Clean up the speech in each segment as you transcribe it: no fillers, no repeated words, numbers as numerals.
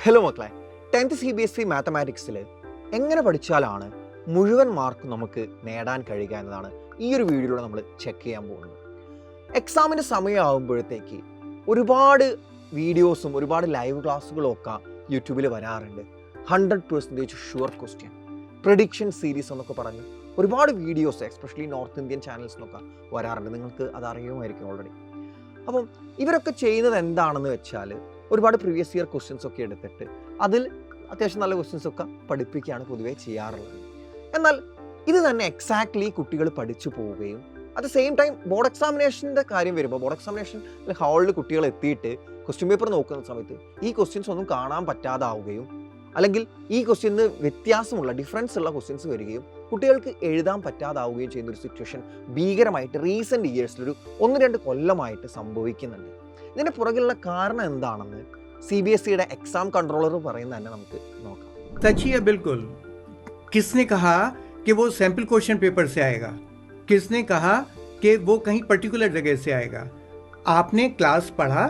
Hello മക്കളെ, 10th CBSE മാത്തമാറ്റിക്സിൽ എങ്ങനെ പഠിച്ചാലാണ് മുഴുവൻ മാർക്ക് നമുക്ക് നേടാൻ കഴിയുക എന്നതാണ് ഈ ഒരു വീഡിയോയിലൂടെ നമ്മൾ ചെക്ക് ചെയ്യാൻ പോകുന്നത്. എക്സാമിൻ്റെ സമയമാകുമ്പോഴത്തേക്ക് ഒരുപാട് വീഡിയോസും ഒരുപാട് ലൈവ് ക്ലാസ്സുകളും ഒക്കെ യൂട്യൂബിൽ വരാറുണ്ട്. 100% ഷുവർ ക്വസ്റ്റ്യൻ, പ്രെഡിക്ഷൻ സീരീസ് എന്നൊക്കെ പറഞ്ഞ് ഒരുപാട് വീഡിയോസ് എസ്പെഷ്യലി നോർത്ത് ഇന്ത്യൻ ചാനൽസിനൊക്കെ വരാറുണ്ട്. നിങ്ങൾക്ക് അത് അറിയുമായിരിക്കും ഓൾറെഡി. അപ്പം ഇവരൊക്കെ ചെയ്യുന്നത് എന്താണെന്ന് വെച്ചാൽ ഒരുപാട് പ്രീവിയസ് ഇയർ ക്വസ്റ്റ്യൻസ് ഒക്കെ എടുത്തിട്ട് അതിൽ അത്യാവശ്യം നല്ല ക്വസ്റ്റ്യൻസ് ഒക്കെ പഠിപ്പിക്കുകയാണ് പൊതുവേ ചെയ്യാറുള്ളത്. എന്നാൽ ഇത് തന്നെ എക്സാക്ട്ലി കുട്ടികൾ പഠിച്ചു പോവുകയും at the same time board എക്സാമിനേഷൻ്റെ കാര്യം വരുമ്പോൾ ബോർഡ് എക്സാമിനേഷൻ ഹാളിൽ കുട്ടികൾ എത്തിയിട്ട് ക്വസ്റ്റ്യൻ പേപ്പർ നോക്കുന്ന സമയത്ത് ഈ ക്വസ്റ്റ്യൻസ് ഒന്നും കാണാൻ പറ്റാതാവുകയും അല്ലെങ്കിൽ ഈ ക്വസ്റ്റ്യന് വ്യത്യാസമുള്ള ഡിഫറൻസ് ഉള്ള ക്വസ്റ്റ്യൻസ് വരികയും കുട്ടികൾക്ക് എഴുതാൻ പറ്റാതാവുകയും ചെയ്യുന്ന ഒരു സിറ്റുവേഷൻ ഭീകരമായിട്ട് റീസെൻറ്റ് ഇയേഴ്സിലൊരു 1-2 കൊല്ലമായിട്ട് സംഭവിക്കുന്നുണ്ട്. ഇതിൻ്റെ പുറകിലുള്ള കാരണം എന്താണെന്ന് CBSEയുടെ എക്സാം കൺട്രോളർ പറയുന്നത് തന്നെ നമുക്ക് നോക്കാം. सच ही है बिल्कुल. किसने कहा कि वो सैंपल क्वेश्चन पेपर से आएगा? किसने कहा कि वो कहीं पर्टिकुलर जगह से आएगा? आपने क्लास पढ़ा,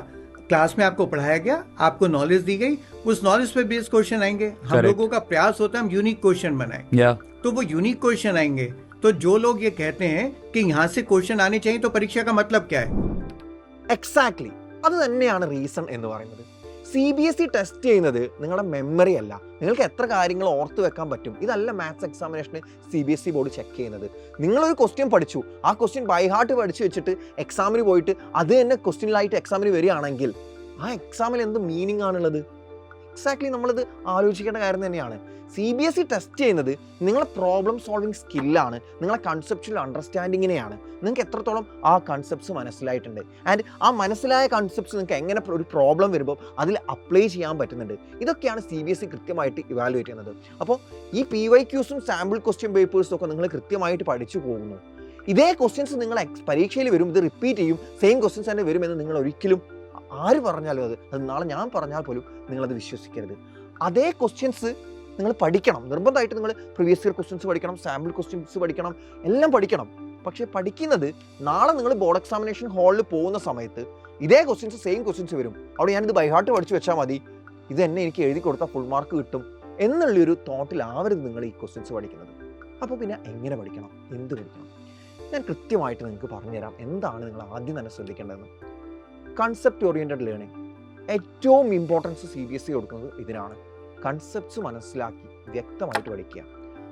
क्लास में आपको पढ़ाया गया, आपको नॉलेज दी गई, उस नॉलेज पे बेस्ड क्वेश्चन आएंगे. हम लोगों का प्रयास होता है हम यूनिक क्वेश्चन बनाएं. तो वो यूनिक क्वेश्चन आएंगे. तो जो लोग ये कहते हैं कि यहाँ से क्वेश्चन आने चाहिए तो परीक्षा का मतलब क्या है? എക്സാക്ട്ലി അത് തന്നെയാണ് റീസൺ എന്ന് പറയുന്നത്. CBSE ടെസ്റ്റ് ചെയ്യുന്നത് നിങ്ങളുടെ മെമ്മറി അല്ല, നിങ്ങൾക്ക് എത്ര കാര്യങ്ങൾ ഓർത്ത് വെക്കാൻ പറ്റും, ഇതല്ല മാത്സ് എക്സാമിനേഷന് CBSE ബോർഡ് ചെക്ക് ചെയ്യുന്നത്. നിങ്ങളൊരു ക്വസ്റ്റ്യൻ പഠിച്ചു, ആ ക്വസ്റ്റ്യൻ ബൈ ഹാർട്ട് പഠിച്ചു വെച്ചിട്ട് എക്സാമിന് പോയിട്ട് അത് തന്നെ ക്വസ്റ്റ്യനിലായിട്ട് എക്സാമിന് വരികയാണെങ്കിൽ ആ എക്സാമിൽ എന്ത് മീനിങ് ആണുള്ളത്? എക്സാക്ട്ലി നമ്മളിത് ആലോചിക്കേണ്ട കാര്യം തന്നെയാണ്. CBSE ടെസ്റ്റ് ചെയ്യുന്നത് നിങ്ങളെ പ്രോബ്ലം സോൾവിങ് സ്കില്ലാണ്, നിങ്ങളെ കൺസെപ്ച്വൽ അണ്ടർസ്റ്റാൻഡിങ്ങിനെയാണ്. നിങ്ങൾക്ക് എത്രത്തോളം ആ കൺസെപ്റ്റ്സ് മനസ്സിലായിട്ടുണ്ട്, ആൻഡ് ആ മനസ്സിലായ കൺസെപ്റ്റ്സ് നിങ്ങൾക്ക് എങ്ങനെ ഒരു പ്രോബ്ലം വരുമ്പോൾ അതിൽ അപ്ലൈ ചെയ്യാൻ പറ്റുന്നുണ്ട്. ഇതൊക്കെയാണ് CBSE കൃത്യമായിട്ട് ഇവാലുവേറ്റ് ചെയ്യുന്നത്. അപ്പോൾ ഈ PYQസും സാമ്പിൾ ക്വസ്റ്റ്യൻ പേപ്പേഴ്സും ഒക്കെ നിങ്ങൾ കൃത്യമായിട്ട് പഠിച്ചു പോകുന്നു. ഇതേ ക്വസ്റ്റ്യൻസ് നിങ്ങൾ പരീക്ഷയിൽ വരും, ഇത് റിപ്പീറ്റ് ചെയ്യും, സെയിം ക്വസ്റ്റ്യൻസ് തന്നെ വരുമെന്ന് നിങ്ങൾ ഒരിക്കലും ആര് പറഞ്ഞാലും അത് നാളെ ഞാൻ പറഞ്ഞാൽ പോലും നിങ്ങളത് വിശ്വസിക്കരുത്. അതേ ക്വസ്റ്റ്യൻസ് നിങ്ങൾ പഠിക്കണം, നിർബന്ധമായിട്ട് നിങ്ങൾ പ്രീവിയസ് ഇയർ ക്വസ്റ്റ്യൻസ് പഠിക്കണം, സാമ്പിൾ ക്വസ്റ്റ്യൻസ് പഠിക്കണം, എല്ലാം പഠിക്കണം. പക്ഷേ പഠിക്കുന്നത് നാളെ നിങ്ങൾ ബോർഡ് എക്സാമിനേഷൻ ഹാളിൽ പോകുന്ന സമയത്ത് ഇതേ ക്വസ്റ്റ്യൻസ് സെയിം ക്വസ്റ്റ്യൻസ് വരും, അവിടെ ഞാനിത് ബൈ ഹാർട്ട് പഠിച്ചു വെച്ചാൽ മതി, ഇത് തന്നെ എനിക്ക് എഴുതി കൊടുത്താൽ ഫുൾ മാർക്ക് കിട്ടും എന്നുള്ളൊരു തോട്ടിലാവരുത് നിങ്ങൾ ഈ ക്വസ്റ്റ്യൻസ് പഠിക്കുന്നത്. അപ്പോൾ പിന്നെ എങ്ങനെ പഠിക്കണം, എന്ത് പഠിക്കണം? ഞാൻ കൃത്യമായിട്ട് നിങ്ങൾക്ക് പറഞ്ഞുതരാം എന്താണ് നിങ്ങൾ ആദ്യം തന്നെ ശ്രദ്ധിക്കേണ്ടതെന്ന്. കൺസെപ്റ്റ് ഓറിയൻറ്റഡ് ലേണിംഗ് ഏറ്റവും ഇമ്പോർട്ടൻസ് CBSE കൊടുക്കുന്നത് ഇതിനാണ്. കൺസെപ്റ്റ്സ് മനസ്സിലാക്കി വ്യക്തമായിട്ട് പഠിക്കുക.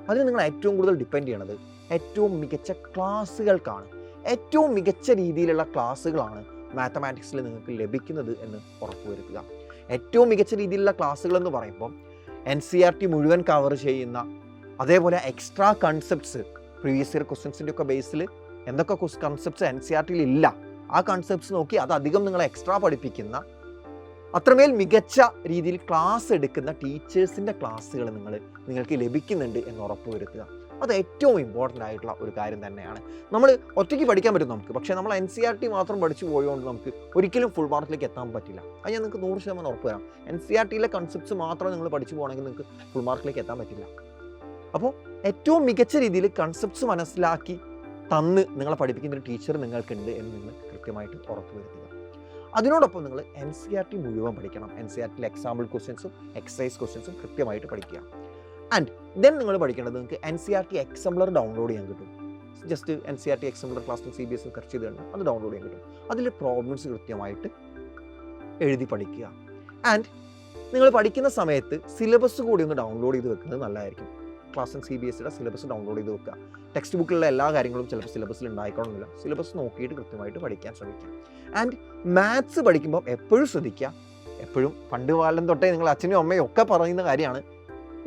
അതിന് നിങ്ങൾ ഏറ്റവും കൂടുതൽ ഡിപ്പെൻഡ് ചെയ്യണത് ഏറ്റവും മികച്ച ക്ലാസ്സുകൾക്കാണ്. ഏറ്റവും മികച്ച രീതിയിലുള്ള ക്ലാസ്സുകളാണ് മാത്തമാറ്റിക്സിൽ നിങ്ങൾക്ക് ലഭിക്കുന്നത് എന്ന് ഉറപ്പുവരുത്തുക. ഏറ്റവും മികച്ച രീതിയിലുള്ള ക്ലാസ്സുകൾ എന്ന് പറയുമ്പോൾ NCERT മുഴുവൻ കവർ ചെയ്യുന്ന, അതേപോലെ എക്സ്ട്രാ കൺസെപ്റ്റ്സ് പ്രീവിയസ് ഇയർ ക്വസ്റ്റ്യൻസിൻ്റെ ഒക്കെ ബേസിൽ എന്തൊക്കെ കൺസെപ്റ്റ്സ് NCERTയിൽ ഇല്ല ആ കൺസെപ്റ്റ്സ് നോക്കി അത് അധികം നിങ്ങളെ എക്സ്ട്രാ പഠിപ്പിക്കുന്ന, അത്രമേൽ മികച്ച രീതിയിൽ ക്ലാസ് എടുക്കുന്ന ടീച്ചേഴ്സിൻ്റെ ക്ലാസ്സുകൾ നിങ്ങൾക്ക് ലഭിക്കുന്നുണ്ട് എന്ന് ഉറപ്പുവരുത്തുക. അത് ഏറ്റവും ഇമ്പോർട്ടൻ്റ് ആയിട്ടുള്ള ഒരു കാര്യം തന്നെയാണ്. നമ്മൾ ഒറ്റയ്ക്ക് പഠിക്കാൻ പറ്റും നമുക്ക്, പക്ഷേ നമ്മൾ NCERT മാത്രം പഠിച്ചു പോയതുകൊണ്ട് നമുക്ക് ഒരിക്കലും ഫുൾ മാർക്കിലേക്ക് എത്താൻ പറ്റില്ല. അത് ഞാൻ നിങ്ങൾക്ക് 100% ഉറപ്പ് തരാം. NCERTയിലെ കൺസെപ്റ്റ്സ് മാത്രം നിങ്ങൾ പഠിച്ചു പോകണമെങ്കിൽ നിങ്ങൾക്ക് ഫുൾ മാർക്കിലേക്ക് എത്താൻ പറ്റില്ല. അപ്പോൾ ഏറ്റവും മികച്ച രീതിയിൽ കൺസെപ്റ്റ്സ് മനസ്സിലാക്കി തന്ന് നിങ്ങളെ പഠിപ്പിക്കുന്ന ഒരു ടീച്ചർ നിങ്ങൾക്കുണ്ട് എന്ന് നിങ്ങൾ കൃത്യമായിട്ട് ഉറപ്പുവരുത്തുക. അതിനോടൊപ്പം നിങ്ങൾ NCERT മുഴുവൻ പഠിക്കണം. NCERTയിലെ എക്സാമ്പിൾ ക്വസ്റ്റ്യൻസും എക്സസൈസ് ക്വസ്റ്റ്യൻസും കൃത്യമായിട്ട് പഠിക്കുക. ആൻഡ് ദെൻ നിങ്ങൾ പഠിക്കേണ്ടത് നിങ്ങൾക്ക് NCERT എക്സംപ്ലർ ഡൗൺലോഡ് ചെയ്യാൻ കിട്ടും. Just NCERT exemplar class CBSE search ചെയ്ത് കഴിഞ്ഞാൽ അത് ഡൗൺലോഡ് ചെയ്യാൻ കിട്ടും. അതിൽ പ്രോബ്ലംസ് കൃത്യമായിട്ട് എഴുതി പഠിക്കുക. ആൻഡ് നിങ്ങൾ പഠിക്കുന്ന സമയത്ത് സിലബസ് കൂടി ഒന്ന് ഡൗൺലോഡ് ചെയ്ത് വെക്കുന്നത് നല്ലതായിരിക്കും. ക്ലാസ് CBSEയുടെ സിലബസ് ഡൗൺലോഡ് ചെയ്ത് വെക്കുക. ടെക്സ്റ്റ് ബുക്കിലുള്ള എല്ലാ കാര്യങ്ങളും ചിലപ്പോൾ സിലബസിൽ ഉണ്ടായിക്കണമെന്നില്ല. സിലബസ് നോക്കിയിട്ട് കൃത്യമായിട്ട് പഠിക്കാൻ ശ്രമിക്കുക. ആൻഡ് മാത്സ് പഠിക്കുമ്പോൾ എപ്പോഴും ശ്രദ്ധിക്കുക, എപ്പോഴും പണ്ട് കാലം തൊട്ടേ നിങ്ങൾ അച്ഛനും അമ്മയും ഒക്കെ പറയുന്ന കാര്യമാണ്,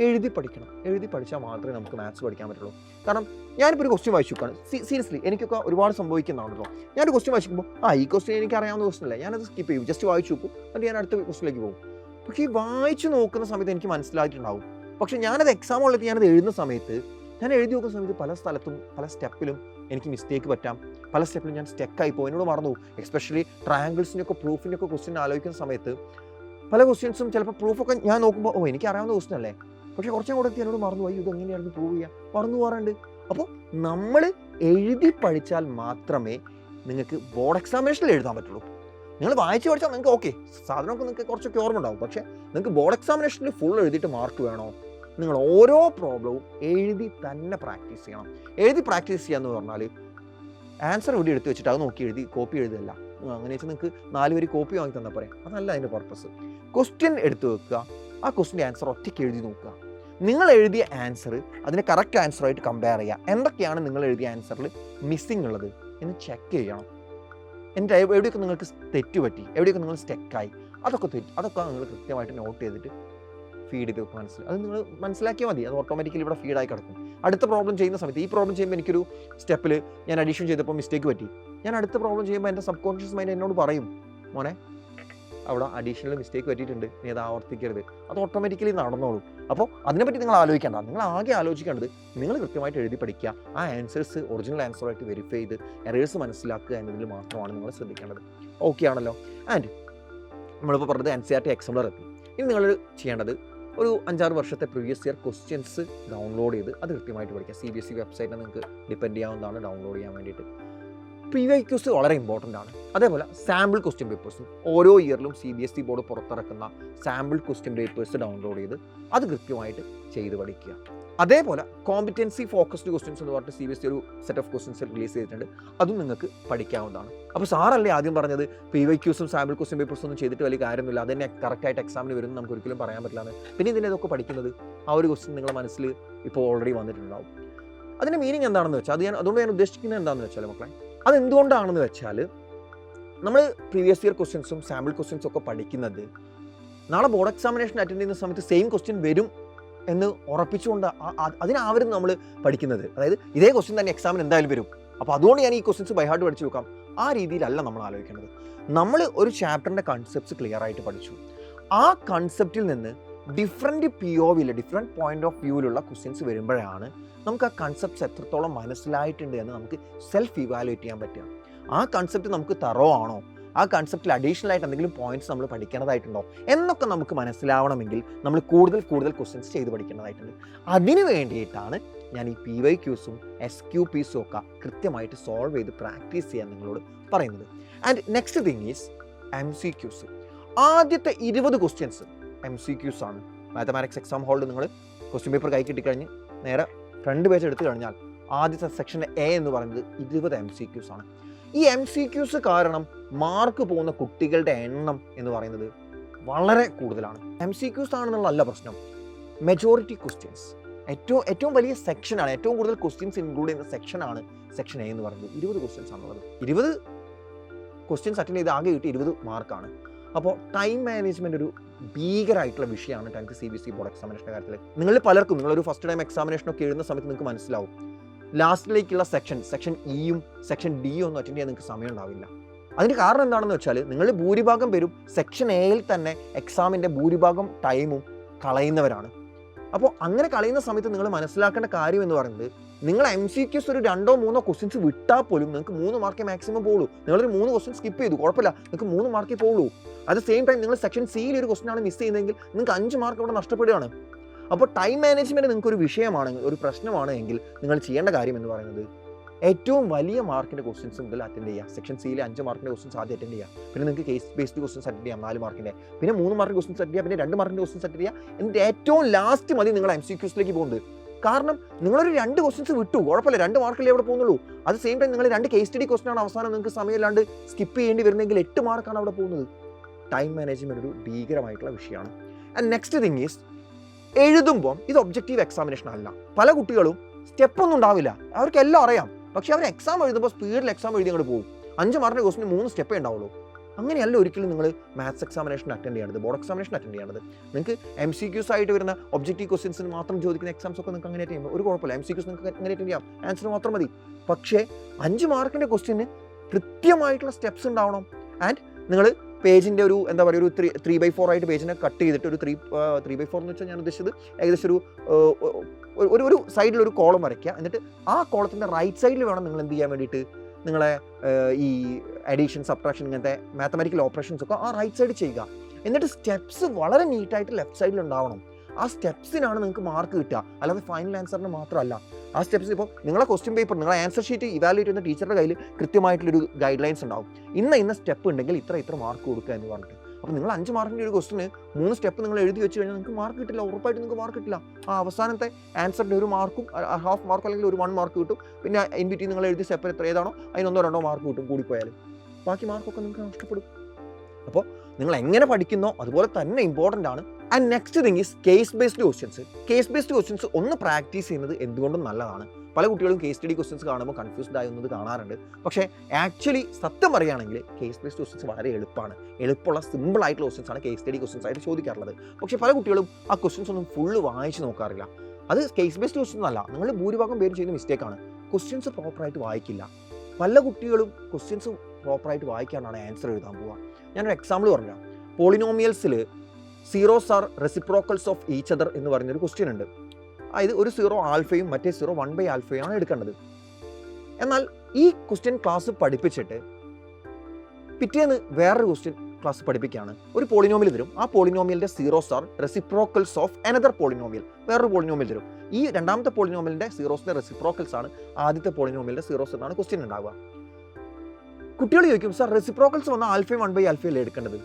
എഴുതി പഠിക്കണം. എഴുതി പഠിച്ചാൽ മാത്രമേ നമുക്ക് മാത്സ് പഠിക്കാൻ പറ്റുള്ളൂ. കാരണം ഞാനിപ്പോൾ ഒരു ക്വസ്റ്റ്യൻ വായിച്ചു നോക്കുകയാണ്, സീരിയസ്ലി എനിക്കൊക്കെ ഒരുപാട് സംഭവിക്കുന്നതാണല്ലോ. ഞാനൊരു ക്വസ്റ്റ്യൻ വായിക്കുമ്പോൾ ഈ ക്വസ്റ്റ്യൻ എനിക്ക് അറിയാവുന്ന ക്വസ്റ്റ്യൻ അല്ല, ഞാനത് സ്കിപ്പ് ചെയ്യും, ജസ്റ്റ് വായിച്ചു നോക്കും, എന്നിട്ട് ഞാൻ അടുത്ത ക്വസ്റ്റ്യനിലേക്ക് പോകും. പക്ഷേ ഈ വായിച്ചു നോക്കുന്ന സമയത്ത് എനിക്ക് മനസ്സിലായിട്ടുണ്ടാവും. പക്ഷേ ഞാനത് എക്സാം ഉള്ളത് ഞാനത് എഴുതുന്ന സമയത്ത്, ഞാൻ എഴുതി നോക്കുന്ന സമയത്ത് പല സ്ഥലത്തും പല സ്റ്റെപ്പിലും എനിക്ക് മിസ്റ്റേക്ക് പറ്റാം, പല സ്റ്റെപ്പിലും ഞാൻ സ്റ്റെക്കായി പോകും, എന്നോട് മറന്നു പോകും. എസ്പെഷ്യലി ട്രയാങ്കിൾസിൻ്റെയൊക്കെ പ്രൂഫിൻ്റെയൊക്കെ ക്വസ്റ്റ്യൻ ആലോചിക്കുന്ന സമയത്ത് പല ക്വസ്റ്റ്യൻസും ചിലപ്പോൾ പ്രൂഫൊക്കെ ഞാൻ നോക്കുമ്പോൾ എനിക്ക് അറിയാവുന്ന ക്വസ്റ്റ്യൻ അല്ലേ, പക്ഷേ കുറച്ചും കൂടെ എന്നോട് മറന്നു പോയി, ഇത് എങ്ങനെയായിരുന്നു പ്രൂവ് ചെയ്യുക, മറന്നു പോകാറുണ്ട്. അപ്പോൾ നമ്മൾ എഴുതി പഠിച്ചാൽ മാത്രമേ നിങ്ങൾക്ക് ബോർഡ് എക്സാമിനേഷനിൽ എഴുതാൻ പറ്റുള്ളൂ. നിങ്ങൾ വായിച്ച് പഠിച്ചാൽ നിങ്ങൾക്ക് ഓക്കെ, സാധനമൊക്കെ നിങ്ങൾക്ക് കുറച്ചൊക്കെ ഓർമ്മ ഉണ്ടാവും. പക്ഷേ നിങ്ങൾക്ക് ബോർഡ് എക്സാമിനേഷനിൽ ഫുൾ എഴുതിയിട്ട് മാർക്ക് വേണോ? നിങ്ങൾ ഓരോ പ്രോബ്ലവും എഴുതി തന്നെ പ്രാക്ടീസ് ചെയ്യണം. എഴുതി പ്രാക്ടീസ് ചെയ്യുക എന്ന് പറഞ്ഞാൽ ആൻസർ ഇവിടെ എടുത്ത് വെച്ചിട്ട് അത് നോക്കി എഴുതി കോപ്പി എഴുതല്ല. അങ്ങനെ വെച്ചാൽ നിങ്ങൾക്ക് 4 വരി കോപ്പി വാങ്ങി തന്നാൽ പറയാം, അതല്ല അതിൻ്റെ പർപ്പസ്. ക്വസ്റ്റ്യൻ എടുത്ത് വെക്കുക, ആ ക്വസ്റ്റിൻ്റെ ആൻസർ ഒറ്റയ്ക്ക് എഴുതി നോക്കുക. നിങ്ങൾ എഴുതിയ ആൻസർ അതിനെ കറക്റ്റ് ആൻസറായിട്ട് കമ്പയർ ചെയ്യുക. എന്തൊക്കെയാണ് നിങ്ങൾ എഴുതിയ ആൻസറിൽ മിസ്സിംഗ് ഉള്ളത് എന്ന് ചെക്ക് ചെയ്യണം. എന്നിട്ട് എവിടെയൊക്കെ നിങ്ങൾക്ക് തെറ്റ് പറ്റി, എവിടെയൊക്കെ നിങ്ങൾ സ്റ്റെക്കായി, അതൊക്കെ നിങ്ങൾ കൃത്യമായിട്ട് നോട്ട് ചെയ്തിട്ട് ഫീഡ് ചെയ്ത് അത് നിങ്ങൾ മനസ്സിലാക്കിയാൽ മതി. അത് ഓട്ടോമാറ്റിക്കലി ഇവിടെ ഫീഡായി കിടക്കും. അടുത്ത പ്രോബ്ലം ചെയ്യുന്ന സമയത്ത്, ഈ പ്രോബ്ലം ചെയ്യുമ്പോൾ എനിക്കൊരു സ്റ്റെപ്പിൽ ഞാൻ അഡീഷൻ ചെയ്തപ്പോൾ മിസ്റ്റേക്ക് പറ്റി, ഞാൻ അടുത്ത പ്രോബ്ലം ചെയ്യുമ്പോൾ എൻ്റെ സബ് കോൺഷ്യസ് മൈൻഡ് എന്നോട് പറയും, മോനെ അവിടെ അഡീഷണൽ മിസ്റ്റേക്ക് പറ്റിയിട്ടുണ്ട്, നീ അത് ആവർത്തിക്കരുത്. അത് ഓട്ടോമാറ്റിക്കലി നടന്നോളും. അപ്പോൾ അതിനെപ്പറ്റി നിങ്ങൾ ആലോചിക്കേണ്ട. നിങ്ങൾ ആകെ ആലോചിക്കേണ്ടത് നിങ്ങൾ കൃത്യമായിട്ട് എഴുതി പഠിക്കുക, ആ ആൻസേഴ്സ് ഒറിജിനൽ ആൻസറായിട്ട് വെരിഫൈ ചെയ്ത് എറേഴ്സ് മനസ്സിലാക്കുക എന്നതിൽ മാത്രമാണ് നിങ്ങൾ ശ്രദ്ധിക്കേണ്ടത്. ഓക്കെ ആണല്ലോ? ആൻഡ് നമ്മളിപ്പോൾ പറഞ്ഞത് NCERT എക്സാംപ്ലർ എത്തി. ഇനി നിങ്ങൾ ചെയ്യേണ്ടത് ഒരു 5-6 വർഷത്തെ പ്രീവിയസ് ഇയർ ക്വസ്റ്റ്യൻസ് ഡൗൺലോഡ് ചെയ്ത് അത് കൃത്യമായിട്ട് പഠിക്കുക. CBSE വെബ്സൈറ്റിൽ നിങ്ങൾക്ക് ഡിപ്പെൻഡ് ചെയ്യാവുന്നതാണ് ഡൗൺലോഡ് ചെയ്യാൻ വേണ്ടിയിട്ട്. PYQs വളരെ ഇമ്പോർട്ടൻ്റ് ആണ്. അതേപോലെ സാമ്പിൾ ക്വസ്റ്റ്യൻ പേപ്പേഴ്സും ഓരോ ഇയറിലും CBSE ബോർഡ് പുറത്തിറക്കുന്ന സാമ്പിൾ ക്വസ്റ്റ്യൻ പേപ്പേഴ്സ് ഡൗൺലോഡ് ചെയ്ത് അത് കൃത്യമായിട്ട് ചെയ്ത് പഠിക്കുക. അതേപോലെ കോമ്പിറ്റൻസി ഫോക്കസ്ഡ് ക്വസ്റ്റ്യൻസ് എന്ന് പറഞ്ഞിട്ട് CBSE ഒരു സെറ്റ് ഓഫ് ക്വസ്റ്റ്യൻസ് റിലീസ് ചെയ്തിട്ടുണ്ട്, അതും നിങ്ങൾക്ക് പഠിക്കാവുന്നതാണ്. അപ്പോൾ സാറല്ലേ ആദ്യം പറഞ്ഞത് PYQസും സാമ്പിൾ ക്വസ്റ്റ്യൻ പേപ്പേഴ്സും ഒന്നും ചെയ്തിട്ട് വലിയ കാര്യമൊന്നുമില്ല, അതന്നെ കറക്റ്റായിട്ട് എക്സാമിന് വരുന്നത് നമുക്ക് ഒരിക്കലും പറയാൻ പറ്റില്ല. പിന്നെ ഇതിനെ ഇതൊക്കെ പഠിക്കുന്നത് ആ ഒരു ക്വസ്റ്റ്യൻ നിങ്ങളുടെ മനസ്സിൽ ഇപ്പോൾ ഓൾറെഡി വന്നിട്ടുണ്ടാവും. അതിൻ്റെ മീനിങ് എന്താണെന്ന് വെച്ചാൽ അതുകൊണ്ട് ഞാൻ ഉദ്ദേശിക്കുന്നത് എന്താണെന്ന് വെച്ചാൽ മക്കളെ, അതെന്തുകൊണ്ടാണെന്ന് വെച്ചാൽ നമ്മൾ പ്രീവിയസ് ഇയർ ക്വസ്റ്റ്യൻസും സാമ്പിൾ ക്വസ്റ്റ്യൻസും ഒക്കെ പഠിക്കുന്നത് നാളെ ബോർഡ് എക്സാമിനേഷൻ അറ്റൻഡ് ചെയ്യുന്ന സമയത്ത് സെയിം ക്വസ്റ്റ്യൻ വരും എന്ന് ഉറപ്പിച്ചുകൊണ്ട് അതിനാവരും നമ്മൾ പഠിക്കുന്നത്. അതായത് ഇതേ ക്വസ്റ്റ്യൻ തന്നെ എക്സാമിന് എന്തായാലും വരും, അപ്പോൾ അതുകൊണ്ട് ഞാൻ ഈ ക്വസ്റ്റ്യൻസ് ബൈ ഹാർട്ട് പഠിച്ചു വെക്കാം. ആ രീതിയിലല്ല നമ്മൾ ആലോചിക്കേണ്ടത്. നമ്മൾ ഒരു ചാപ്റ്ററിൻ്റെ കൺസെപ്റ്റ്സ് ക്ലിയർ ആയിട്ട് പഠിച്ചു, ആ കൺസെപ്റ്റിൽ നിന്ന് ഡിഫറെൻറ്റ് POVയിൽ ഡിഫറെൻറ്റ് പോയിന്റ് ഓഫ് വ്യൂവിലുള്ള ക്വസ്റ്റ്യൻസ് വരുമ്പോഴാണ് നമുക്ക് ആ കൺസെപ്റ്റ്സ് എത്രത്തോളം മനസ്സിലായിട്ടുണ്ട് എന്ന് നമുക്ക് സെൽഫ് ഇവാലുവേറ്റ് ചെയ്യാൻ പറ്റുക. ആ കൺസെപ്റ്റ് നമുക്ക് തറോ ആണോ, ആ കൺസെപ്റ്റിൽ അഡീഷണൽ ആയിട്ട് എന്തെങ്കിലും പോയിന്റ്സ് നമ്മൾ പഠിക്കേണ്ടതായിട്ടുണ്ടോ എന്നൊക്കെ നമുക്ക് മനസ്സിലാവണമെങ്കിൽ നമ്മൾ കൂടുതൽ ക്വസ്റ്റ്യൻസ് ചെയ്ത് പഠിക്കേണ്ടതായിട്ടുണ്ട്. അതിന് വേണ്ടിയിട്ടാണ് ഞാൻ ഈ PYQസും SQPസും ഒക്കെ കൃത്യമായിട്ട് സോൾവ് ചെയ്ത് പ്രാക്ടീസ് ചെയ്യാൻ നിങ്ങളോട് പറയുന്നത്. And next thing is MCQs. ആദ്യത്തെ 20 ക്വസ്റ്റ്യൻസ് MCQs ആണ്. മാത്തമാറ്റിക്സ് എക്സാം ഹോളിൽ നിങ്ങൾ ക്വസ്റ്റ്യൻ പേപ്പർ കൈ കിട്ടിക്കഴിഞ്ഞ് നേരെ ഫ്രണ്ട് പേജ് എടുത്തു കഴിഞ്ഞാൽ ആദ്യത്തെ സെക്ഷൻ്റെ A എന്ന് പറയുന്നത് 20 MCQs ആണ്. ഈ MCQs കാരണം മാർക്ക് പോകുന്ന കുട്ടികളുടെ എണ്ണം എന്ന് പറയുന്നത് വളരെ കൂടുതലാണ്. MCQs ആണെന്നുള്ളതല്ല പ്രശ്നം, മെജോറിറ്റി ക്വസ്റ്റ്യൻസ് ഏറ്റവും വലിയ സെക്ഷനാണ്, ഏറ്റവും കൂടുതൽ ക്വസ്റ്റ്യൻസ് ഇൻക്ലൂഡ് ചെയ്യുന്ന സെക്ഷനാണ് സെക്ഷൻ A എന്ന് പറയുന്നത്. 20 ക്വസ്റ്റ്യൻസ് ആണുള്ളത്. 20 ക്വസ്റ്റ്യൻസ് അറ്റൻഡ് ചെയ്ത് ആകെ കിട്ടി 20 മാർക്കാണ്. അപ്പോൾ ടൈം മാനേജ്മെൻറ്റ് ഒരു ഭീകരമായിട്ടുള്ള വിഷയമാണ് 10th CBSE ബോർഡ് എക്സാമിനേഷൻ്റെ കാര്യത്തിൽ. നിങ്ങളിൽ പലർക്കും നിങ്ങളൊരു ഫസ്റ്റ് ടൈം എക്സാമിനേഷനൊക്കെ എഴുതുന്ന സമയത്ത് നിങ്ങൾക്ക് മനസ്സിലാവും, ലാസ്റ്റിലേക്കുള്ള സെക്ഷൻ ഇയും സെക്ഷൻ ഡിയും ഒന്നും അറ്റൻഡ് ചെയ്യാൻ നിങ്ങൾക്ക് സമയം ഉണ്ടാവില്ല. അതിന് കാരണം എന്താണെന്ന് വെച്ചാൽ നിങ്ങൾ ഭൂരിഭാഗം പേരും സെക്ഷൻ എയിൽ തന്നെ എക്സാമിൻ്റെ ഭൂരിഭാഗം ടൈമും കളയുന്നവരാണ്. അപ്പോൾ അങ്ങനെ കളയുന്ന സമയത്ത് നിങ്ങൾ മനസ്സിലാക്കേണ്ട കാര്യം എന്ന് പറയുന്നത്, നിങ്ങൾ MCQs ഒരു 2-3 ക്വസ്റ്റ്യൻസ് വിട്ടാൽ പോലും നിങ്ങൾക്ക് 3 മാർക്കേ മാക്സിമം പോകുള്ളൂ. നിങ്ങളൊരു 3 ക്വസ്റ്റ്യൻ സ്കിപ്പ് ചെയ്തു, കുഴപ്പമില്ല, നിങ്ങൾക്ക് 3 മാർക്കേ പോകുള്ളൂ. അറ്റ് ദ സെയിം ടൈം നിങ്ങൾ സെക്ഷൻ സിയിൽ ഒരു ക്വസ്റ്റ്യൻ ആണ് മിസ് ചെയ്യുന്നതെങ്കിൽ നിങ്ങൾക്ക് 5 മാർക്ക് അവിടെ നഷ്ടപ്പെടുകയാണ്. അപ്പോൾ ടൈം മാനേജ്മെൻറ്റ് നിങ്ങൾക്ക് ഒരു വിഷയമാണ്, ഒരു പ്രശ്നമാണ് എങ്കിൽ നിങ്ങൾ ചെയ്യേണ്ട കാര്യം എന്ന് പറയുന്നത് ഏറ്റവും വലിയ മാർക്കിൻ്റെ ക്വസ്റ്റ്യൻസ് മുതൽ അറ്റൻഡ് ചെയ്യുക. സെക്ഷൻ സിയിലെ 5 മാർക്കിൻ്റെ ക്വസ്റ്റ്യൻസ് ആദ്യം അറ്റൻഡ് ചെയ്യുക. പിന്നെ നിങ്ങൾക്ക് കേസ് ബേസ്ഡ് ക്വസ്റ്റ്യൻസ് അറ്റൻഡ് ചെയ്യാം 4 മാർക്കിൻ്റെ, പിന്നെ 3 മാർക്ക് ക്വസ്റ്റ്യൻസ് അറ്റൻഡ് ചെയ്യുക, പിന്നെ 2 മാർക്കിൻ്റെ ക്വസ്റ്റ്യൻസ് അറ്റൻഡ് ചെയ്യുക. എന്നിട്ട് ഏറ്റവും ലാസ്റ്റ് മതി നിങ്ങൾ MCQസിലേക്ക് പോകുന്നത്. കാരണം നിങ്ങളൊരു 2 ക്വസ്റ്റ്യൻസ് വിട്ടു, കുഴപ്പമില്ല, 2 മാർക്കിലേ അവിടെ പോകുന്നുള്ളൂ. അത് സെയിം ടൈം നിങ്ങൾ 2 കേസ് സ്റ്റഡി ക്വസ്റ്റ്യൻ ആണ് അവസാനം നിങ്ങൾക്ക് സമയമില്ലാണ്ട് സ്കിപ്പ് ചെയ്യേണ്ടി വരുന്നെങ്കിൽ 8 മാർക്കാണ് അവിടെ പോകുന്നത്. ടൈം മാനേജ്മെൻറ്റ് ഒരു ഭീകരമായിട്ടുള്ള വിഷയമാണ്. ആൻഡ് നെക്സ്റ്റ് തിങ് ഈസ്, എഴുതുമ്പം ഇത് ഒബ്ജക്റ്റീവ് എക്സാമിനേഷൻ അല്ല. പല കുട്ടികളും സ്റ്റെപ്പൊന്നും ഉണ്ടാവില്ല, അവർക്കെല്ലാം അറിയാം, പക്ഷേ അവർ എക്സാം എഴുതുമ്പോൾ സ്പീഡിൽ എക്സാം എഴുതി അങ്ങോട്ട് പോകും. 5 മാർക്കിൻ്റെ ക്വസ്റ്റിന് 3 സ്റ്റെപ്പേ ഉണ്ടാവുള്ളൂ. അങ്ങനെയല്ല ഒരിക്കലും നിങ്ങൾ മാത്സ് എക്സാമിനേഷൻ അറ്റൻഡ് ചെയ്യേണ്ടത്, ബോർഡ് എക്സാമിനേഷൻ അറ്റൻഡ് ചെയ്യേണ്ടത്. നിങ്ങൾക്ക് MCQs ആയിട്ട് വരുന്ന ഒബ്ജക്റ്റീവ് ക്വസ്റ്റ്യൻസിന് മാത്രം ചോദിക്കുന്ന എക്സാംസ് ഒക്കെ നിങ്ങൾക്ക് അങ്ങനെ അറ്റൻഡ് ചെയ്യാം, ഒരു കുഴപ്പമില്ല. MCQs നിങ്ങൾക്ക് അങ്ങനെ അറ്റൻഡ് ചെയ്യാം, ആൻസർ മാത്രം മതി. പക്ഷേ 5 മാർക്കിൻ്റെ ക്വസ്റ്റ്യന് കൃത്യമായിട്ടുള്ള സ്റ്റെപ്സ് ഉണ്ടാവണം. ആൻഡ് നിങ്ങൾ പേജിൻ്റെ ഒരു എന്താ പറയുക, ഒരു 3/4 ആയിട്ട് പേജിനെ കട്ട് ചെയ്തിട്ട് ഒരു 3/4 എന്ന് വെച്ചാൽ ഞാൻ ഉദ്ദേശിച്ചത് ഏകദേശം ഒരു സൈഡിലൊരു കോളം വരയ്ക്കുക. എന്നിട്ട് ആ കോളത്തിൻ്റെ റൈറ്റ് സൈഡിൽ വേണം നിങ്ങൾ എന്ത് ചെയ്യാൻ വേണ്ടിയിട്ട്, നിങ്ങളെ ഈ അഡീഷൻ, സബ്ട്രാക്ഷൻ, ഇങ്ങനത്തെ മാത്തമാറ്റിക്കൽ ഓപ്പറേഷൻസ് ഒക്കെ ആ റൈറ്റ് സൈഡ് ചെയ്യുക. എന്നിട്ട് സ്റ്റെപ്സ് വളരെ നീറ്റായിട്ട് ലെഫ്റ്റ് സൈഡിൽ ഉണ്ടാവണം. ആ സ്റ്റെപ്സിനാണ് നിങ്ങൾക്ക് മാർക്ക് കിട്ടുക, അല്ലാതെ ഫൈനൽ ആൻസറിന് മാത്രമല്ല. ആ സ്റ്റെപ്സ് ഇപ്പോൾ നിങ്ങളെ ക്വസ്റ്റ്യൻ പേപ്പർ നിങ്ങളെ ആൻസർ ഷീറ്റ് ഇവാലുവേറ്റ് ചെയ്യുന്ന ടീച്ചറുടെ കയ്യിൽ കൃത്യമായിട്ടുള്ളൊരു ഗൈഡ് ലൈൻസ് ഉണ്ടാവും. ഇന്ന സ്റ്റെപ്പ് ഉണ്ടെങ്കിൽ ഇത്ര മാർക്ക് കൊടുക്കുക എന്ന് പറഞ്ഞിട്ട്. അപ്പോൾ നിങ്ങൾ 5 മാർക്കിൻ്റെ ഒരു ക്വസ്റ്റിന് 3 സ്റ്റെപ്പ് നിങ്ങൾ എഴുതി വെച്ച് കഴിഞ്ഞാൽ നിങ്ങൾക്ക് മാർക്ക് കിട്ടില്ല, ഉറപ്പായിട്ട് നിങ്ങൾക്ക് മാർക്ക് കിട്ടില്ല. ആ അവസാനത്തെ ആൻസറിൻ്റെ ഒരു മാർക്കും ഹാഫ് മാർക്ക് അല്ലെങ്കിൽ ഒരു 1 മാർക്ക് കിട്ടും. പിന്നെ ഇൻ ബിറ്റ്വീൻ നിങ്ങൾ എഴുതി സ്റ്റെപ്പ് എത്ര ഏതാണോ അതിന് 1 2 മാർക്ക് കിട്ടും കൂടിപ്പോയാൽ. ബാക്കി മാർക്കൊക്കെ നിങ്ങൾക്ക് നഷ്ടപ്പെടും. അപ്പോൾ നിങ്ങൾ എങ്ങനെ പഠിക്കുന്നോ അതുപോലെ തന്നെ ഇമ്പോർട്ടൻ്റ് ആണ്. And next thing is case based questions. Case based questions ഒന്ന് പ്രാക്ടീസ് ചെയ്യുന്നത് എന്തുകൊണ്ടും നല്ലതാണ്. പല കുട്ടികളും കേസ് സ്റ്റഡി ക്വസ്റ്റ്യൻസ് കാണുമ്പോൾ കൺഫ്യൂസ്ഡ് ആവുന്നത് കാണാറുണ്ട്. പക്ഷേ ആക്ച്വലി സത്യം പറയുകയാണെങ്കിൽ കേസ് ബേസ്ഡ് ക്വസ്റ്റ്യൻസ് വളരെ എളുപ്പമുള്ള സിമ്പിൾ ആയിട്ടുള്ള ക്വസ്റ്റ്യൻസ് ആണ് കേസ് സ്റ്റഡി ക്വസ്റ്റ്യൻസ് ആയിട്ട് ചോദിക്കാറുള്ളത്. പക്ഷേ പല കുട്ടികളും ആ ക്വസ്റ്റ്യൻസ് ഒന്നും ഫുള്ള് വായിച്ച് നോക്കാറില്ല. അത് കേസ് ബേസ്ഡ് ക്വസ്റ്റ്യൻസ് അല്ല, നിങ്ങൾ ഭൂരിഭാഗം പേരും ചെയ്യുന്ന മിസ്റ്റേക്കാണ്. ക്വസ്റ്റ്യൻസ് പ്രോപ്പറായിട്ട് വായിക്കില്ല. പല കുട്ടികളും ക്വസ്റ്റ്യൻസ് പ്രോപ്പറായിട്ട് വായിക്കാനാണ് ആൻസർ എഴുതാൻ പോവുക. ഞാനൊരു എക്സാമ്പിൾ പറഞ്ഞുതരാം. പോളിനോമിയൽസിൽ zeros are reciprocals of each other എന്ന് പറഞ്ഞൊരു ക്വസ്റ്റ്യൻ ഉണ്ട്. അതായത് ഒരു 0 ആൽഫയും മറ്റേ 0 1/α ആണ് എടുക്കേണ്ടത്. എന്നാൽ ഈ ക്വസ്റ്റ്യൻ ക്ലാസ് പഠിപ്പിച്ചിട്ട് പിറ്റേന്ന് വേറൊരു ക്വസ്റ്റ്യൻ ക്ലാസ് പഠിപ്പിക്കുകയാണ്. ഒരു പോളിനോമിയൽ തരും. ആ പോളിനോമിയലിൻ്റെ zeros are reciprocals of another polynomial. വേറൊരു പോളിനോമിയൽ തരും. ഈ രണ്ടാമത്തെ പോളിനോമിയലിൻ്റെ സീറോസിൻ്റെ റെസിപ്രോക്കൽസ് ആണ് ആദ്യത്തെ പോളിനോമിയലിൻ്റെ സീറോസ് എന്നാണ് ക്വസ്റ്റ്യൻ ഉണ്ടാവുക. കുട്ടികൾ ചോദിക്കും, സാർ റെസിപ്രോക്കൽസ് വന്ന ആൽഫയും 1/α എടുക്കേണ്ടത്?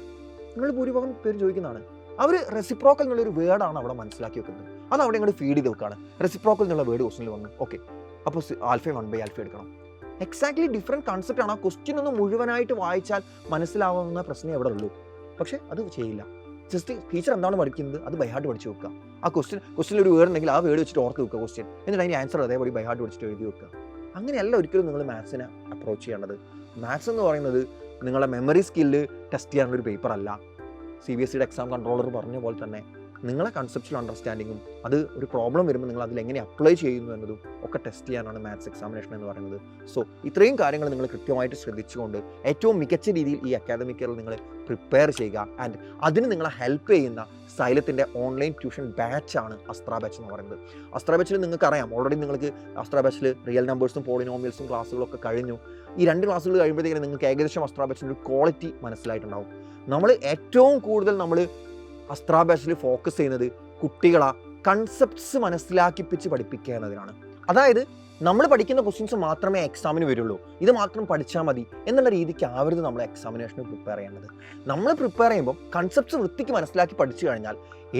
നിങ്ങൾ ഭൂരിഭാഗം പേര് ചോദിക്കുന്നതാണ്. അവർ റെസിപ്രോക്കൽ എന്നുള്ളൊരു വേർഡാണ് അവിടെ മനസ്സിലാക്കി വെക്കുന്നത്. അത് അവിടെ ഇങ്ങോട്ട് ഫീഡ് ചെയ്ത് വെക്കുകയാണ്. റെസിപ്രോക്കൽ എന്നുള്ള വേർഡ് ക്വസ്റ്റ്യനിൽ വന്നു, ഓക്കെ, അപ്പോൾ ആൽഫയും 1/α എടുക്കണം. എക്സാക്ട്ലി ഡിഫറെൻറ്റ് കൺസെപ്റ്റ് ആണ്. ആ ക്വസ്റ്റ്യൻ ഒന്ന് മുഴുവനായിട്ട് വായിച്ചാൽ മനസ്സിലാവുന്ന പ്രശ്നം എവിടെ ഉള്ളൂ. പക്ഷേ അത് ചെയ്യില്ല. ജസ്റ്റ് ടീച്ചർ എന്താണ് പഠിക്കുന്നത് അത് ബൈഹാർട്ട് പഠിച്ച് വെക്കുക. ആ ക്വസ്റ്റ്യനിൽ ഒരു വേർഡ് ഉണ്ടെങ്കിൽ ആ വേർഡ് വെച്ചിട്ട് ഓർത്ത് വെക്കുക ക്വസ്റ്റ്യൻ, എന്നിട്ട് അതിൻ്റെ ആൻസർ അതേപോലെ ബൈഹാർട്ട് പഠിച്ചിട്ട് എഴുതി വെക്കുക. അങ്ങനെയല്ല ഒരിക്കലും നിങ്ങൾ മാത്സിനെ അപ്രോച്ച് ചെയ്യേണ്ടത്. മാത്സ് എന്ന് പറയുന്നത് നിങ്ങളുടെ മെമ്മറി സ്കില്ല് ടെസ്റ്റ് ചെയ്യാനുള്ളൊരു പേപ്പർ അല്ല. CBSEയുടെ എക്സാം കൺട്രോളർ പറഞ്ഞ പോലെ തന്നെ നിങ്ങളെ കൺസെപ്ച്വൽ അണ്ടർസ്റ്റാൻഡിങ്ങും അത് ഒരു പ്രോബ്ലം വരുമ്പോൾ നിങ്ങൾ അതിൽ എങ്ങനെ അപ്ലൈ ചെയ്യുന്നു എന്നതും ഒക്കെ ടെസ്റ്റ് ചെയ്യാനാണ് മാത്സ് എക്സാമിനേഷൻ എന്ന് പറയുന്നത്. സോ ഇത്രയും കാര്യങ്ങൾ നിങ്ങൾ കൃത്യമായിട്ട് ശ്രദ്ധിച്ചുകൊണ്ട് ഏറ്റവും മികച്ച രീതിയിൽ ഈ അക്കാദമിക് ഇയറിൽ നിങ്ങൾ പ്രിപ്പയർ ചെയ്യുക. ആൻഡ് അതിന് നിങ്ങളെ ഹെൽപ്പ് ചെയ്യുന്ന സൈലത്തിൻ്റെ ഓൺലൈൻ ട്യൂഷൻ ബാച്ചാണ് അസ്ത്ര ബാച്ച് എന്ന് പറയുന്നത്. അസ്ത്ര ബാച്ചിൽ നിങ്ങൾക്ക് അറിയാം, ഓൾറെഡി നിങ്ങൾക്ക് അസ്ത്ര ബാച്ചിൽ റിയൽ നമ്പേഴ്സും പോളിനോമിയൽസും ക്ലാസ്സുകളൊക്കെ കഴിഞ്ഞു. ഈ 2 ക്ലാസ്സുകൾ കഴിയുമ്പോഴത്തേക്കും നിങ്ങൾക്ക് ഏകദേശം അസ്ത്ര ബാച്ചിൻ്റെ ഒരു ക്വാളിറ്റി മനസ്സിലായിട്ടുണ്ടാവും. നമ്മൾ ഏറ്റവും കൂടുതൽ അസ്ത്ര ബാച്ചിൽ ഫോക്കസ് ചെയ്യുന്നത് കുട്ടികളെ കൺസെപ്റ്റ്സ് മനസ്സിലാക്കിപ്പിച്ച് പഠിപ്പിക്കുക എന്നതിനാണ്. അതായത് നമ്മൾ പഠിക്കുന്ന ക്വസ്റ്റ്യൻസ് മാത്രമേ എക്സാമിന് വരുള്ളൂ, ഇത് മാത്രം പഠിച്ചാൽ മതി എന്നുള്ള രീതിക്ക് ആവരുത് നമ്മൾ എക്സാമിനേഷന് പ്രിപ്പയർ ചെയ്യേണ്ടത്. നമ്മൾ പ്രിപ്പയർ ചെയ്യുമ്പോൾ കൺസെപ്റ്റ്സ് വൃത്തിക്ക് മനസ്സിലാക്കി പഠിച്ചു കഴിഞ്ഞാൽ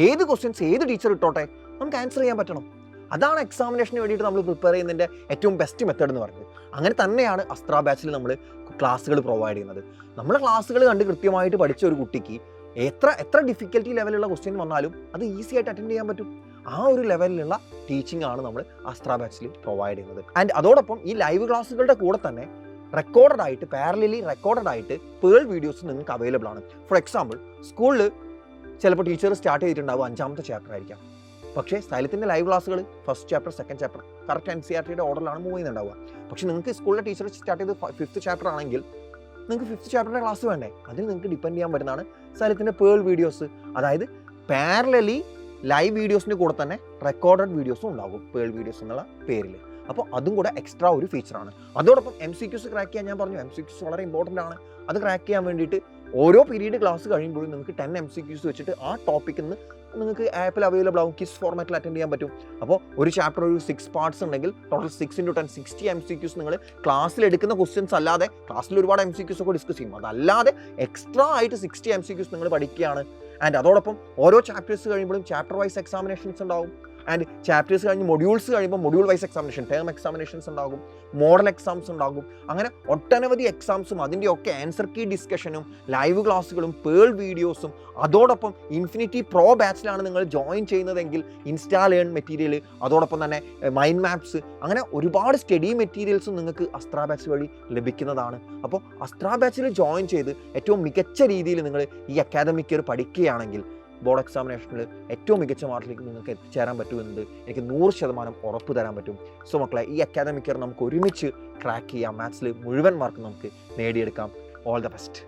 ഏത് ക്വസ്റ്റ്യൻസ് ഏത് ടീച്ചർ ഇട്ടോട്ടെ നമുക്ക് ആൻസർ ചെയ്യാൻ പറ്റണം. അതാണ് എക്സാമിനേഷന് വേണ്ടിയിട്ട് നമ്മൾ പ്രിപ്പയർ ചെയ്യുന്നതിൻ്റെ ഏറ്റവും ബെസ്റ്റ് മെത്തേഡ് എന്ന് പറയുന്നത്. അങ്ങനെ തന്നെയാണ് അസ്ത്ര ബാച്ചിൽ നമ്മൾ ക്ലാസ്സുകൾ പ്രൊവൈഡ് ചെയ്യുന്നത്. നമ്മൾ ക്ലാസ്സുകൾ കണ്ട് കൃത്യമായിട്ട് പഠിച്ച ഒരു കുട്ടിക്ക് എത്ര ഡിഫിക്കൽറ്റി ലെവലുള്ള ക്വസ്റ്റ്യൻ വന്നാലും അത് ഈസി ആയിട്ട് അറ്റൻഡ് ചെയ്യാൻ പറ്റും. ആ ഒരു ലെവലിലുള്ള ടീച്ചിങ് ആണ് നമ്മൾ അസ്ത്ര ബാച്ചിൽ പ്രൊവൈഡ് ചെയ്യുന്നത്. ആൻഡ് അതോടൊപ്പം ഈ ലൈവ് ക്ലാസ്സുകളുടെ കൂടെ തന്നെ പാരലലി റെക്കോർഡഡ് ആയിട്ട് പേൾ വീഡിയോസ് നിങ്ങൾക്ക് അവൈലബിൾ ആണ്. ഫോർ എക്സാമ്പിൾ, സ്കൂളിൽ ചിലപ്പോൾ ടീച്ചർ സ്റ്റാർട്ട് ചെയ്തിട്ടുണ്ടാവും 5ാമത്തെ ചാപ്റ്റർ ആയിരിക്കാം. പക്ഷേ സൈലത്തിൻ്റെ ലൈവ് ക്ലാസ്സുകൾ first chapter second chapter correct NCERTയുടെ ഓർഡറിലാണ് മൂവ് ചെയ്യുന്നുണ്ടാവുക. പക്ഷേ നിങ്ങൾക്ക് സ്കൂളിലെ ടീച്ചർ സ്റ്റാർട്ട് ചെയ്ത് 5th ചാപ്റ്റർ ആണെങ്കിൽ നിങ്ങൾക്ക് 5th ചാപ്റ്ററിൻ്റെ ക്ലാസ് വേണ്ടേ? അതിൽ നിങ്ങൾക്ക് ഡിപ്പെൻഡ് ചെയ്യാൻ പറ്റുന്നതാണ് സൈലത്തിൻ്റെ പേൾ വീഡിയോസ്. അതായത് പാരലലി ലൈവ് വീഡിയോസിൻ്റെ കൂടെ തന്നെ റെക്കോർഡഡ് വീഡിയോസും ഉണ്ടാകും പേൾ വീഡിയോസ് എന്നുള്ള പേരിൽ. അപ്പോൾ അതും കൂടെ എക്സ്ട്രാ ഒരു ഫീച്ചറാണ്. അതോടൊപ്പം MCQs ക്രാക്ക് ചെയ്യാൻ ഞാൻ പറഞ്ഞു, MCQs വളരെ ഇമ്പോർട്ടൻ്റ് ആണ്. അത് ക്രാക്ക് ചെയ്യാൻ വേണ്ടിയിട്ട് ഓരോ പീരീഡ് ക്ലാസ് കഴിയുമ്പോഴും നിങ്ങൾക്ക് 10 MCQs വെച്ചിട്ട് ആ ടോപ്പിക്കിൽ നിന്ന് നിങ്ങൾക്ക് ആപ്പിൽ അവൈലബിൾ ആവും, കിസ് ഫോർമാറ്റിൽ അറ്റൻഡ് ചെയ്യാൻ പറ്റും. അപ്പോൾ ഒരു ചാപ്റ്റർ ഒരു 6 പാർട്സ് ഉണ്ടെങ്കിൽ ടോട്ടൽ 6 × 10 60 MCQs നിങ്ങൾ ക്ലാസ്സിൽ എടുക്കുന്ന ക്വസ്റ്റ്യൻസ് അല്ലാതെ, ക്ലാസ്സിൽ ഒരുപാട് MCQs ഒക്കെ ഡിസ്കസ് ചെയ്യും, അതല്ലാതെ എക്സ്ട്രാ ആയിട്ട് 60 MCQs നിങ്ങൾ പഠിക്കുകയാണ്. ആൻഡ് അതോടൊപ്പം ഓരോ ചാപ്റ്റേഴ്സ് കഴിയുമ്പോഴും ചാപ്റ്റർ വൈസ് എക്സാമിനേഷൻസ് ഉണ്ടാവും. ആൻഡ് ചാപ്റ്റേഴ്സ് കഴിഞ്ഞ് മൊഡ്യൂൾസ് കഴിയുമ്പോൾ module wise examination, term examinations ഉണ്ടാകും, മോഡൽ എക്സാംസ് ഉണ്ടാകും. അങ്ങനെ ഒട്ടനവധി എക്സാംസും അതിൻ്റെയൊക്കെ ആൻസർ കീ ഡിസ്കഷനും ലൈവ് ക്ലാസ്സുകളും പേൾ വീഡിയോസും. അതോടൊപ്പം ഇൻഫിനിറ്റി പ്രോ ബാച്ചിലാണ് നിങ്ങൾ ജോയിൻ ചെയ്യുന്നതെങ്കിൽ ഇൻസ്റ്റാ ലേൺ മെറ്റീരിയൽ, അതോടൊപ്പം തന്നെ മൈൻഡ് മാപ്സ്, അങ്ങനെ ഒരുപാട് സ്റ്റഡി മെറ്റീരിയൽസും നിങ്ങൾക്ക് അസ്ത്ര ബാച്ച് വഴി ലഭിക്കുന്നതാണ്. അപ്പോൾ അസ്ത്ര ബാച്ചിൽ ജോയിൻ ചെയ്ത് ഏറ്റവും മികച്ച രീതിയിൽ നിങ്ങൾ ഈ അക്കാദമിക് ഇയർ പഠിക്കുകയാണെങ്കിൽ ബോർഡ് എക്സാമിനേഷനിൽ ഏറ്റവും മികച്ച മാർക്കിലേക്ക് നിങ്ങൾക്ക് എത്തിച്ചേരാൻ പറ്റുമെന്നത് എനിക്ക് 100% ഉറപ്പ് തരാൻ പറ്റും. സോ മക്കളെ, ഈ അക്കാദമിക് ഇയർ നമുക്ക് ഒരുമിച്ച് ക്രാക്ക് ചെയ്യാം. മാത്സിൽ മുഴുവൻ മാർക്ക് നമുക്ക് നേടിയെടുക്കാം. All the best.